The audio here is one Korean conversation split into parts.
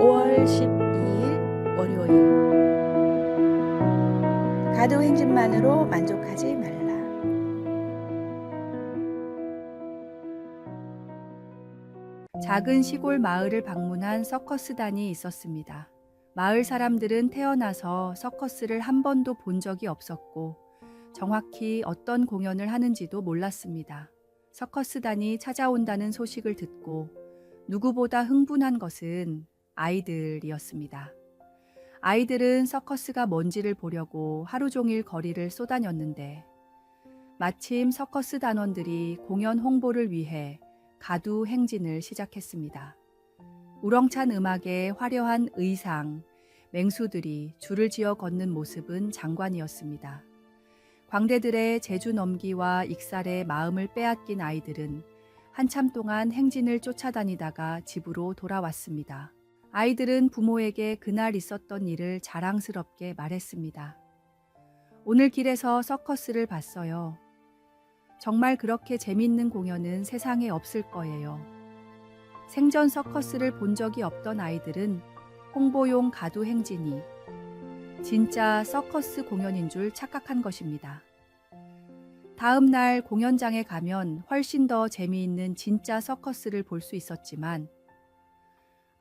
5월 12일 월요일. 가도 행진만으로 만족하지 말라. 작은 시골 마을을 방문한 서커스단이 있었습니다. 마을 사람들은 태어나서 서커스를 한 번도 본 적이 없었고 정확히 어떤 공연을 하는지도 몰랐습니다. 서커스단이 찾아온다는 소식을 듣고 누구보다 흥분한 것은 아이들이었습니다. 아이들은 서커스가 뭔지를 보려고 하루 종일 거리를 쏟아녔는데 마침 서커스 단원들이 공연 홍보를 위해 가두 행진을 시작했습니다. 우렁찬 음악에 화려한 의상, 맹수들이 줄을 지어 걷는 모습은 장관이었습니다. 광대들의 재주 넘기와 익살에 마음을 빼앗긴 아이들은 한참 동안 행진을 쫓아다니다가 집으로 돌아왔습니다. 아이들은 부모에게 그날 있었던 일을 자랑스럽게 말했습니다. 오늘 길에서 서커스를 봤어요. 정말 그렇게 재밌는 공연은 세상에 없을 거예요. 생전 서커스를 본 적이 없던 아이들은 홍보용 가두 행진이 진짜 서커스 공연인 줄 착각한 것입니다. 다음 날 공연장에 가면 훨씬 더 재미있는 진짜 서커스를 볼 수 있었지만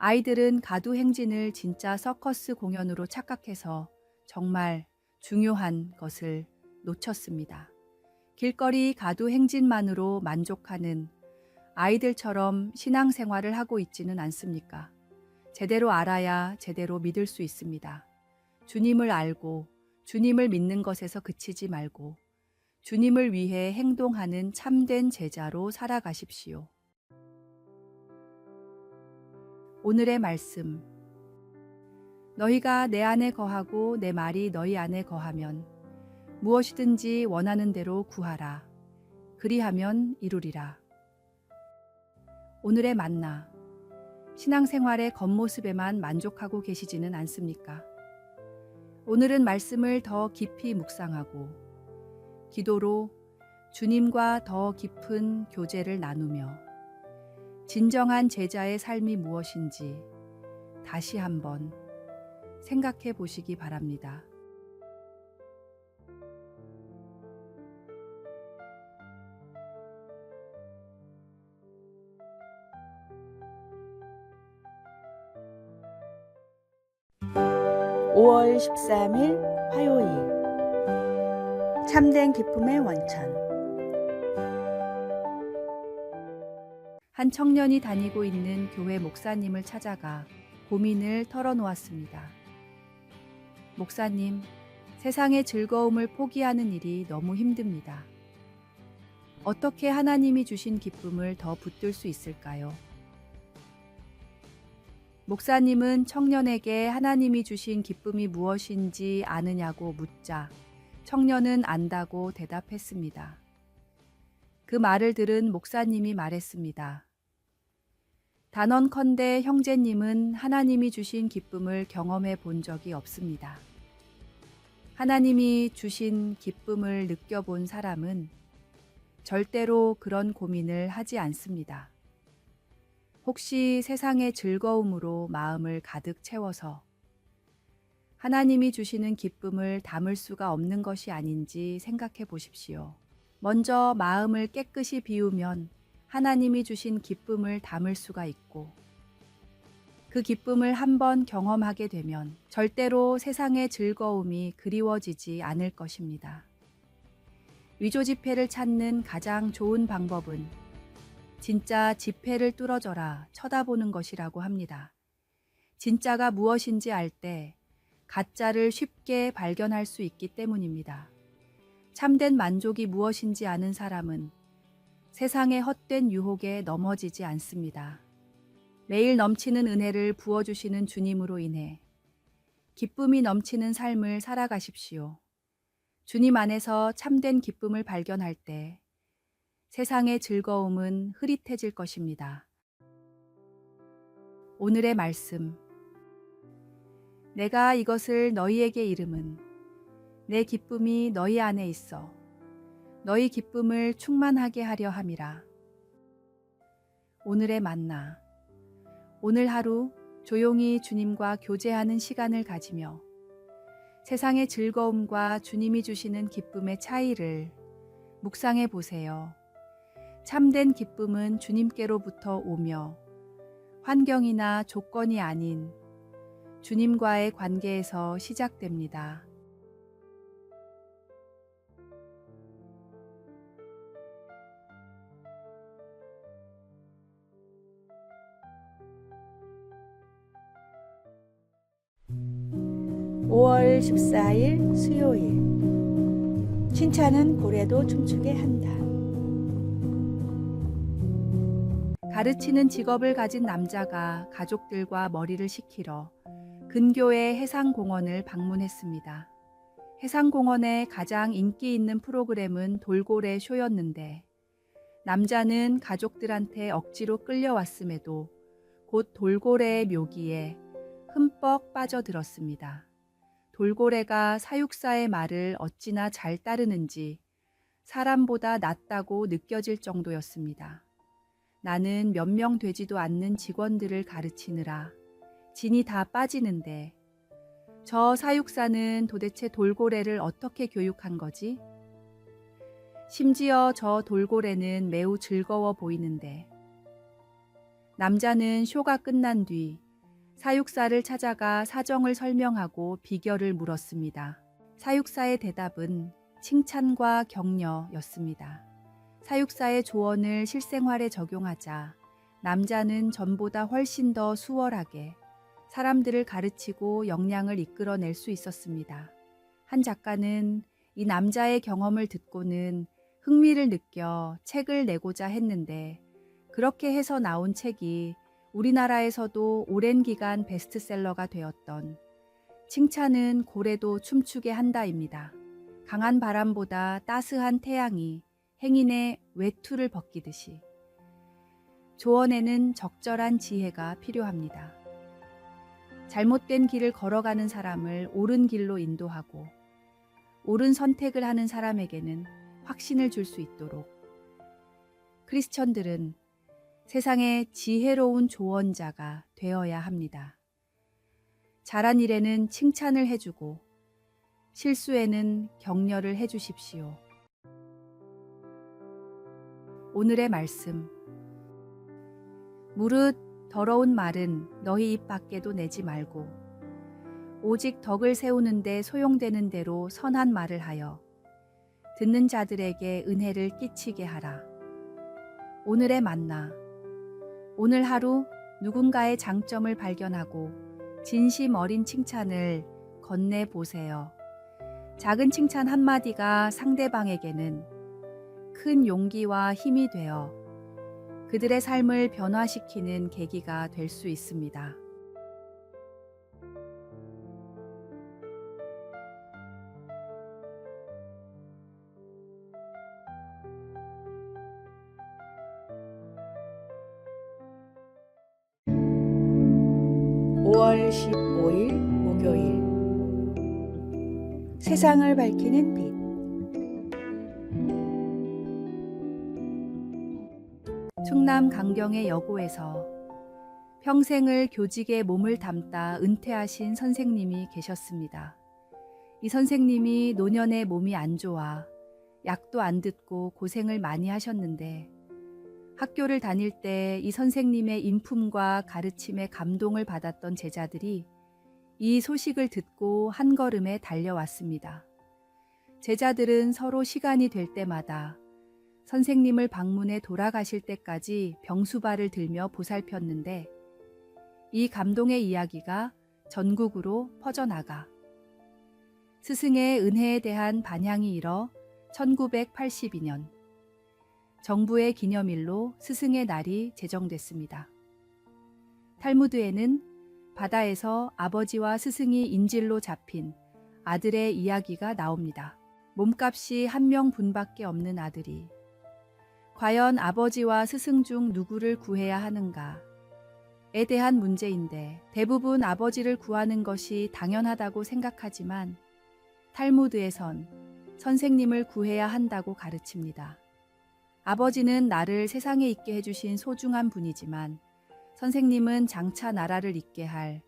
아이들은 가두 행진을 진짜 서커스 공연으로 착각해서 정말 중요한 것을 놓쳤습니다. 길거리 가두 행진만으로 만족하는 아이들처럼 신앙생활을 하고 있지는 않습니까? 제대로 알아야 제대로 믿을 수 있습니다. 주님을 알고 주님을 믿는 것에서 그치지 말고 주님을 위해 행동하는 참된 제자로 살아가십시오. 오늘의 말씀. 너희가 내 안에 거하고 내 말이 너희 안에 거하면 무엇이든지 원하는 대로 구하라. 그리하면 이루리라. 오늘의 만나. 신앙생활의 겉모습에만 만족하고 계시지는 않습니까? 오늘은 말씀을 더 깊이 묵상하고 기도로 주님과 더 깊은 교제를 나누며 진정한 제자의 삶이 무엇인지 다시 한번 생각해 보시기 바랍니다. (5월 13일) 화요일. 참된 기쁨의 원천. 한 청년이 다니고 있는 교회 목사님을 찾아가 고민을 털어놓았습니다. 목사님, 세상의 즐거움을 포기하는 일이 너무 힘듭니다. 어떻게 하나님이 주신 기쁨을 더 붙들 수 있을까요? 목사님은 청년에게 하나님이 주신 기쁨이 무엇인지 아느냐고 묻자 청년은 안다고 대답했습니다. 그 말을 들은 목사님이 말했습니다. 단언컨대 형제님은 하나님이 주신 기쁨을 경험해 본 적이 없습니다. 하나님이 주신 기쁨을 느껴본 사람은 절대로 그런 고민을 하지 않습니다. 혹시 세상의 즐거움으로 마음을 가득 채워서 하나님이 주시는 기쁨을 담을 수가 없는 것이 아닌지 생각해 보십시오. 먼저 마음을 깨끗이 비우면 하나님이 주신 기쁨을 담을 수가 있고 그 기쁨을 한번 경험하게 되면 절대로 세상의 즐거움이 그리워지지 않을 것입니다. 위조 지폐를 찾는 가장 좋은 방법은 진짜 지폐를 뚫어져라 쳐다보는 것이라고 합니다. 진짜가 무엇인지 알 때 가짜를 쉽게 발견할 수 있기 때문입니다. 참된 만족이 무엇인지 아는 사람은 세상의 헛된 유혹에 넘어지지 않습니다. 매일 넘치는 은혜를 부어주시는 주님으로 인해 기쁨이 넘치는 삶을 살아가십시오. 주님 안에서 참된 기쁨을 발견할 때 세상의 즐거움은 흐릿해질 것입니다. 오늘의 말씀. 내가 이것을 너희에게 이름은 내 기쁨이 너희 안에 있어 너희 기쁨을 충만하게 하려 함이라. 오늘의 만나. 오늘 하루 조용히 주님과 교제하는 시간을 가지며 세상의 즐거움과 주님이 주시는 기쁨의 차이를 묵상해 보세요. 참된 기쁨은 주님께로부터 오며 환경이나 조건이 아닌 주님과의 관계에서 시작됩니다. (5월 14일) 수요일. 칭찬은 고래도 춤추게 한다. 가르치는 직업을 가진 남자가 가족들과 머리를 식히러 근교의 해상공원을 방문했습니다. 해상공원의 가장 인기 있는 프로그램은 돌고래 쇼였는데 남자는 가족들한테 억지로 끌려왔음에도 곧 돌고래의 묘기에 흠뻑 빠져들었습니다. 돌고래가 사육사의 말을 어찌나 잘 따르는지 사람보다 낫다고 느껴질 정도였습니다. 나는 몇 명 되지도 않는 직원들을 가르치느라 진이 다 빠지는데 저 사육사는 도대체 돌고래를 어떻게 교육한 거지? 심지어 저 돌고래는 매우 즐거워 보이는데 남자는 쇼가 끝난 뒤 사육사를 찾아가 사정을 설명하고 비결을 물었습니다. 사육사의 대답은 칭찬과 격려였습니다. 사육사의 조언을 실생활에 적용하자 남자는 전보다 훨씬 더 수월하게 사람들을 가르치고 역량을 이끌어낼 수 있었습니다. 한 작가는 이 남자의 경험을 듣고는 흥미를 느껴 책을 내고자 했는데 그렇게 해서 나온 책이 우리나라에서도 오랜 기간 베스트셀러가 되었던 칭찬은 고래도 춤추게 한다입니다. 강한 바람보다 따스한 태양이 행인의 외투를 벗기듯이 조언에는 적절한 지혜가 필요합니다. 잘못된 길을 걸어가는 사람을 옳은 길로 인도하고 옳은 선택을 하는 사람에게는 확신을 줄 수 있도록 크리스천들은 세상의 지혜로운 조언자가 되어야 합니다. 잘한 일에는 칭찬을 해주고 실수에는 격려를 해주십시오. 오늘의 말씀. 무릇 더러운 말은 너희 입 밖에도 내지 말고 오직 덕을 세우는 데 소용되는 대로 선한 말을 하여 듣는 자들에게 은혜를 끼치게 하라. 오늘의 만나. 오늘 하루 누군가의 장점을 발견하고 진심 어린 칭찬을 건네보세요. 작은 칭찬 한마디가 상대방에게는 큰 용기와 힘이 되어 그들의 삶을 변화시키는 계기가 될 수 있습니다. (5월 15일) 목요일. 세상을 밝히는 빛. 충남 강경의 여고에서 평생을 교직에 몸을 담다 은퇴하신 선생님이 계셨습니다. 이 선생님이 노년에 몸이 안 좋아 약도 안 듣고 고생을 많이 하셨는데 학교를 다닐 때 이 선생님의 인품과 가르침에 감동을 받았던 제자들이 이 소식을 듣고 한 걸음에 달려왔습니다. 제자들은 서로 시간이 될 때마다 선생님을 방문해 돌아가실 때까지 병수발을 들며 보살폈는데 이 감동의 이야기가 전국으로 퍼져나가 스승의 은혜에 대한 반향이 일어 1982년 정부의 기념일로 스승의 날이 제정됐습니다. 탈무드에는 바다에서 아버지와 스승이 인질로 잡힌 아들의 이야기가 나옵니다. 몸값이 한 명분밖에 없는 아들이 과연 아버지와 스승 중 누구를 구해야 하는가에 대한 문제인데 대부분 아버지를 구하는 것이 당연하다고 생각하지만 탈무드에선 선생님을 구해야 한다고 가르칩니다. 아버지는 나를 세상에 있게 해주신 소중한 분이지만 선생님은 장차 나라를 잇게 할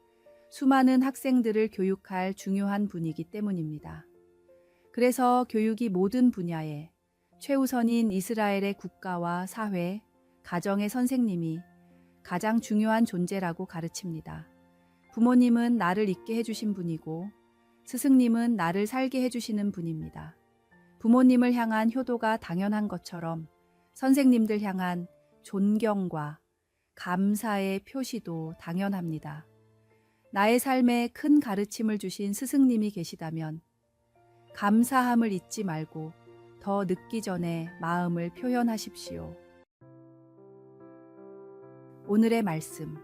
수많은 학생들을 교육할 중요한 분이기 때문입니다. 그래서 교육이 모든 분야에 최우선인 이스라엘의 국가와 사회, 가정의 선생님이 가장 중요한 존재라고 가르칩니다. 부모님은 나를 있게 해주신 분이고 스승님은 나를 살게 해주시는 분입니다. 부모님을 향한 효도가 당연한 것처럼 선생님들 향한 존경과 감사의 표시도 당연합니다. 나의 삶에 큰 가르침을 주신 스승님이 계시다면 감사함을 잊지 말고 더 늦기 전에 마음을 표현하십시오. 오늘의 말씀.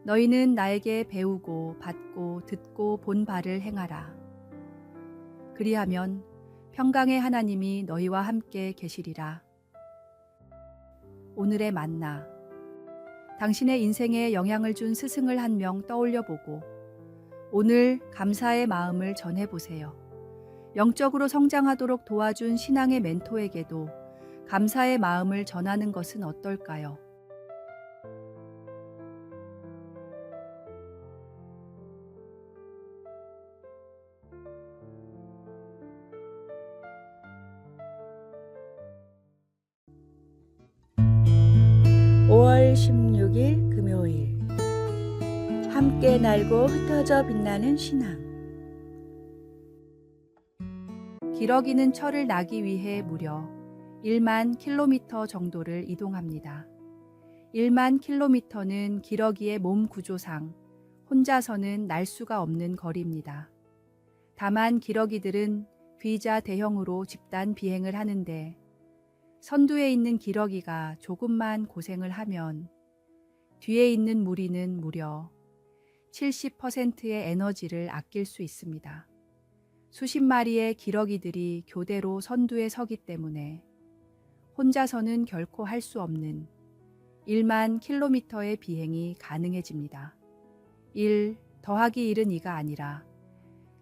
너희는 나에게 배우고 받고 듣고 본 바를 행하라. 그리하면 평강의 하나님이 너희와 함께 계시리라. 오늘의 만나. 당신의 인생에 영향을 준 스승을 한 명 떠올려 보고 오늘 감사의 마음을 전해보세요. 영적으로 성장하도록 도와준 신앙의 멘토에게도 감사의 마음을 전하는 것은 어떨까요? (5월 16일) 금요일. 함께 날고 흩어져 빛나는 신앙. 기러기는 철을 나기 위해 무려 1만 킬로미터 정도를 이동합니다. 1만 킬로미터는 기러기의 몸 구조상 혼자서는 날 수가 없는 거리입니다. 다만 기러기들은 비자 대형으로 집단 비행을 하는데 선두에 있는 기러기가 조금만 고생을 하면 뒤에 있는 무리는 무려 70%의 에너지를 아낄 수 있습니다. 수십 마리의 기러기들이 교대로 선두에 서기 때문에 혼자서는 결코 할 수 없는 1만 킬로미터의 비행이 가능해집니다. 1 더하기 1은 2가 아니라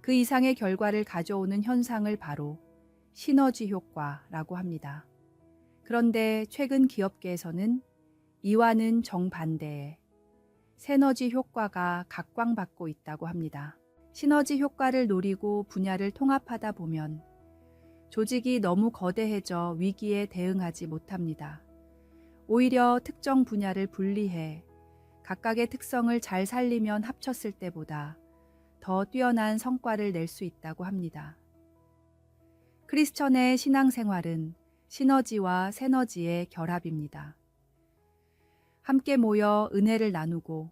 그 이상의 결과를 가져오는 현상을 바로 시너지 효과라고 합니다. 그런데 최근 기업계에서는 이와는 정반대의 세너지 효과가 각광받고 있다고 합니다. 시너지 효과를 노리고 분야를 통합하다 보면 조직이 너무 거대해져 위기에 대응하지 못합니다. 오히려 특정 분야를 분리해 각각의 특성을 잘 살리면 합쳤을 때보다 더 뛰어난 성과를 낼 수 있다고 합니다. 크리스천의 신앙생활은 시너지와 세너지의 결합입니다. 함께 모여 은혜를 나누고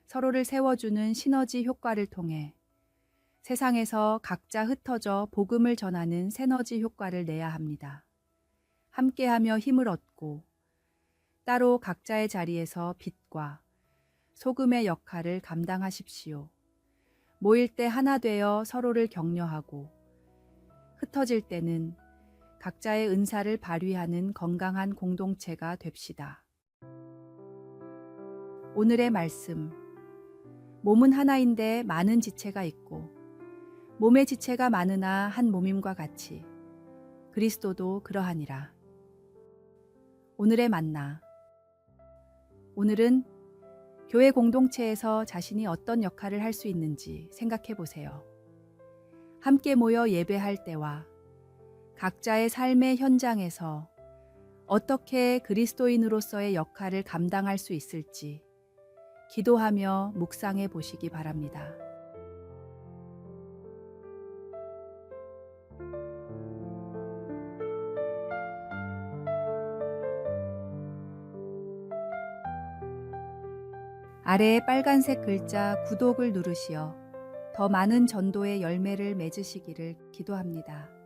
서로를 세워주는 시너지 효과를 통해 세상에서 각자 흩어져 복음을 전하는 세너지 효과를 내야 합니다. 함께하며 힘을 얻고 따로 각자의 자리에서 빛과 소금의 역할을 감당하십시오. 모일 때 하나 되어 서로를 격려하고 흩어질 때는 각자의 은사를 발휘하는 건강한 공동체가 됩시다. 오늘의 말씀. 몸은 하나인데 많은 지체가 있고 몸의 지체가 많으나 한 몸임과 같이 그리스도도 그러하니라. 오늘의 만나. 오늘은 교회 공동체에서 자신이 어떤 역할을 할 수 있는지 생각해 보세요. 함께 모여 예배할 때와 각자의 삶의 현장에서 어떻게 그리스도인으로서의 역할을 감당할 수 있을지 기도하며 묵상해 보시기 바랍니다. 아래에 빨간색 글자 구독을 누르시어 더 많은 전도의 열매를 맺으시기를 기도합니다.